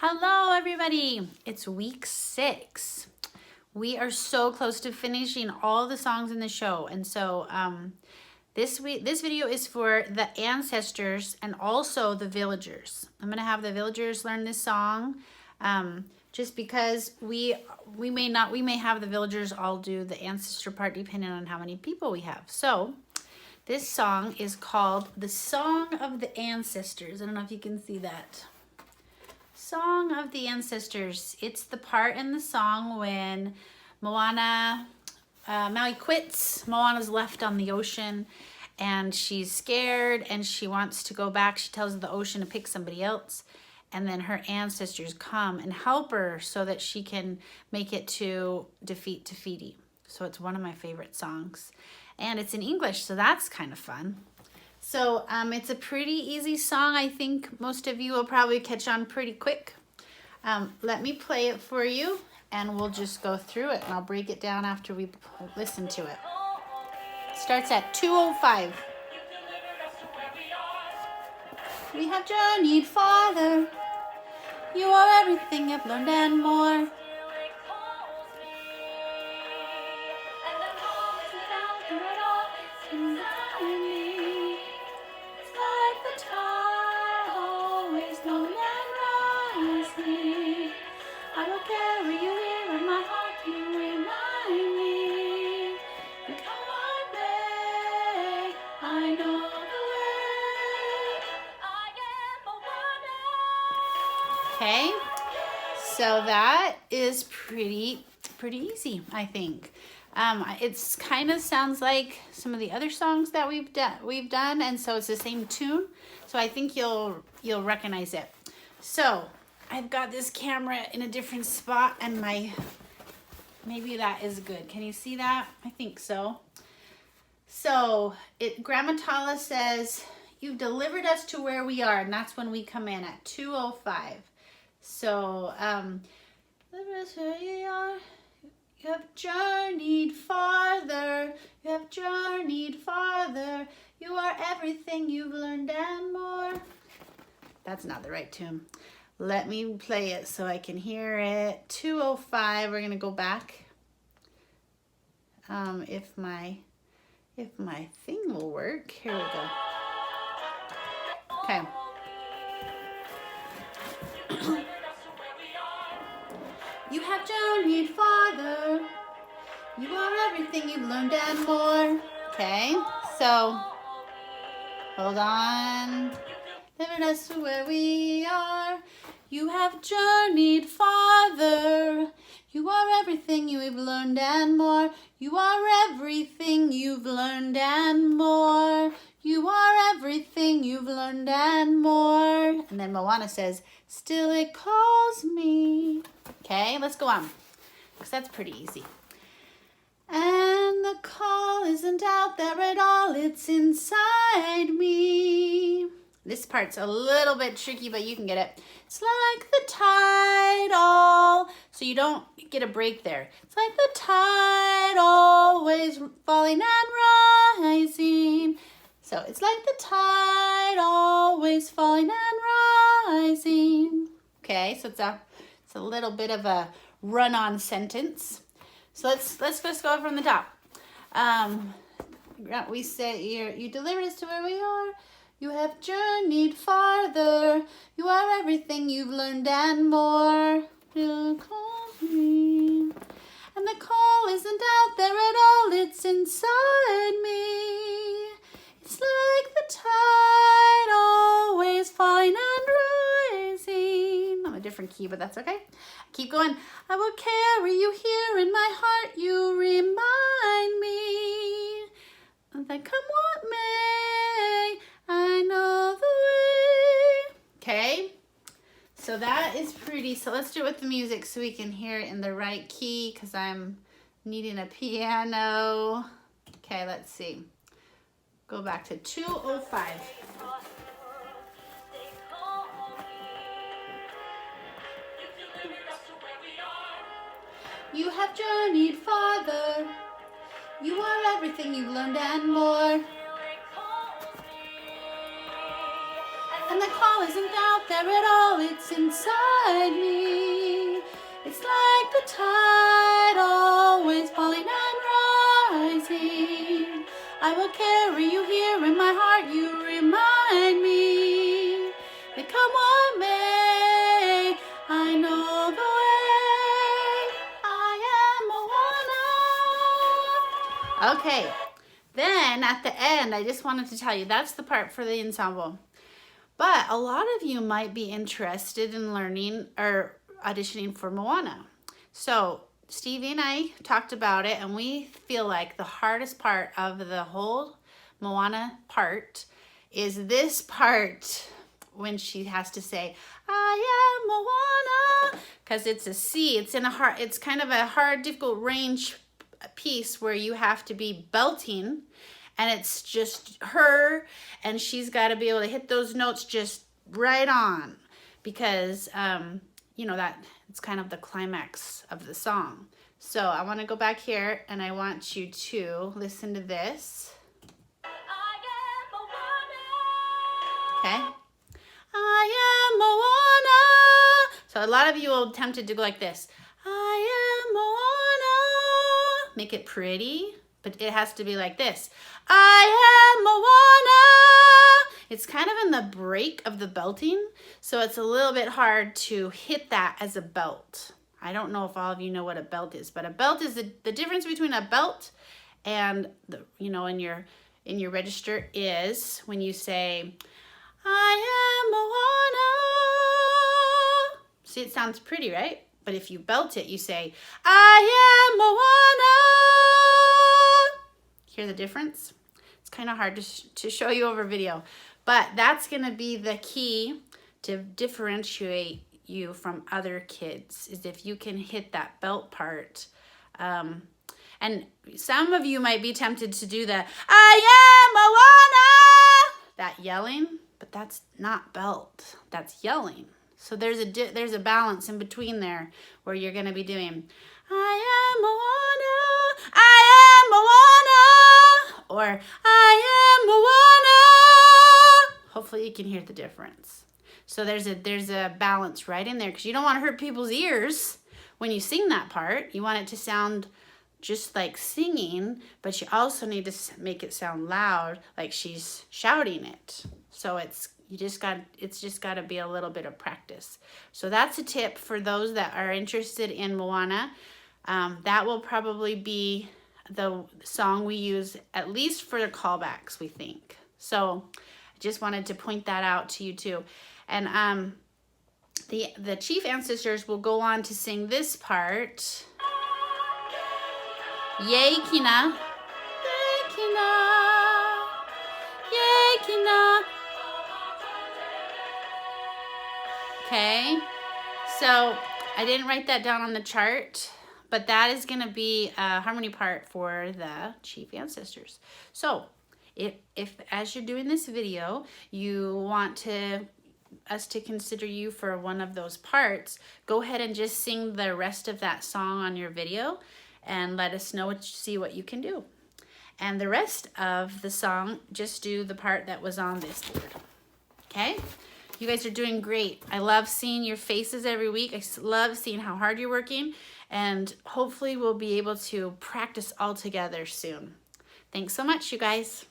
Hello, everybody. It's week 6. We are so close to finishing all the songs in the show. And so this video is for the ancestors and also the villagers. I'm going to have the villagers learn this song just because we may have the villagers all do the ancestor part depending on how many people we have. So this song is called The Song of the Ancestors. I don't know if you can see that. Song of the Ancestors. It's the part in the song when moana, Maui quits. Moana's left on the ocean and she's scared and she wants to go back. She tells the ocean to pick somebody else. And then her ancestors come and help her so that she can make it to defeat Te Fiti. So it's one of my favorite songs. And it's in English, so that's kind of fun. So it's a pretty easy song. I think most of you will probably catch on pretty quick. Let me play it for you and we'll just go through it and I'll break it down after we listen to it. Starts at 2:05. We have journeyed farther. You are everything I've learned and more. Okay, so that is pretty easy, I think. It's kind of sounds like some of the other songs that we've done, and so it's the same tune. So I think you'll recognize it. So I've got this camera in a different spot, and maybe that is good. Can you see that? I think so. So Grandma Tala says, "You've delivered us to where we are," and that's when we come in at 2:05. So, you have journeyed farther, you have journeyed farther, you are everything you've learned and more. That's not the right tune. Let me play it so I can hear it. 2:05, we're going to go back. If my thing will work, here we go. Okay. You have journeyed farther. You are everything you've learned and more. Okay, so hold on. Delivered us to where we are. You have journeyed farther. You are everything you've learned and more. You are everything you've learned and more. You are everything you've learned and more. And then Moana says, "Still it calls me." Okay, let's go on, because that's pretty easy. And the call isn't out there at all, it's inside me. This part's a little bit tricky, but you can get it. It's like the tide all, so you don't get a break there. It's like the tide always falling and rising. So it's like the tide always falling and rising. Okay, so it's a little bit of a run-on sentence. So let's just go from the top. We say you delivered us to where we are. You have journeyed farther. You are everything you've learned and more. You call me. And the call isn't out there at all. It's inside me. It's like the tide always falling and rising. I'm a different key, but that's okay. Keep going. I will carry you here in my heart. You remind me that come what may, I know the way. Okay, so that is pretty. So let's do it with the music so we can hear it in the right key, because I'm needing a piano. Okay, let's see. Go back to 2:05. You have journeyed farther. You are everything you've learned and more. And the call isn't out there at all, it's inside me. It's like the tide always falling and rising. I will carry you here in my heart, you remind me that come what may, I know the way. I am moana. Okay, then at the end, I just wanted to tell you, that's the part for the ensemble. But a lot of you might be interested in learning or auditioning for Moana. So Stevie and I talked about it, and we feel like the hardest part of the whole Moana part is this part when she has to say, I am Moana, because it's a C. It's in a hard, it's kind of a hard, difficult range piece where you have to be belting, and it's just her, and she's got to be able to hit those notes just right on, because you know, that it's kind of the climax of the song. So I want to go back here, and I want you to listen to this. Okay. I am Moana. So a lot of you will be tempted to go like this. I am Moana. Make it pretty, but it has to be like this. I am Moana. It's kind of in the break of the belting, so it's a little bit hard to hit that as a belt. I don't know if all of you know what a belt is, but a belt is the difference between a belt and the, you know, in your register is when you say, I am Moana. See, it sounds pretty, right? But if you belt it, you say, I am Moana. Hear the difference? It's kind of hard to show you over video, but that's going to be the key to differentiate you from other kids, is if you can hit that belt part. And some of you might be tempted to do the I am Moana, that yelling, but that's not belt, that's yelling. So there's a balance in between there where you're going to be doing I am Moana, I am Moana, or I am Moana. Hopefully you can hear the difference. So there's a balance right in there, because you don't want to hurt people's ears when you sing that part. You want it to sound just like singing, but you also need to make it sound loud, like she's shouting it. So it's just got to be a little bit of practice. So that's a tip for those that are interested in Moana. That will probably be the song we use at least for the callbacks, we think. So I just wanted to point that out to you too. And the chief ancestors will go on to sing this part. Yay, Kina. Yay, Kina. Yay, Kina. Okay, so I didn't write that down on the chart, but that is going to be a harmony part for the chief ancestors. So if as you're doing this video, you want us to consider you for one of those parts, go ahead and just sing the rest of that song on your video and let us know see what you can do. And the rest of the song, just do the part that was on this board. Okay? You guys are doing great. I love seeing your faces every week. I love seeing how hard you're working, and hopefully we'll be able to practice all together soon. Thanks so much, you guys.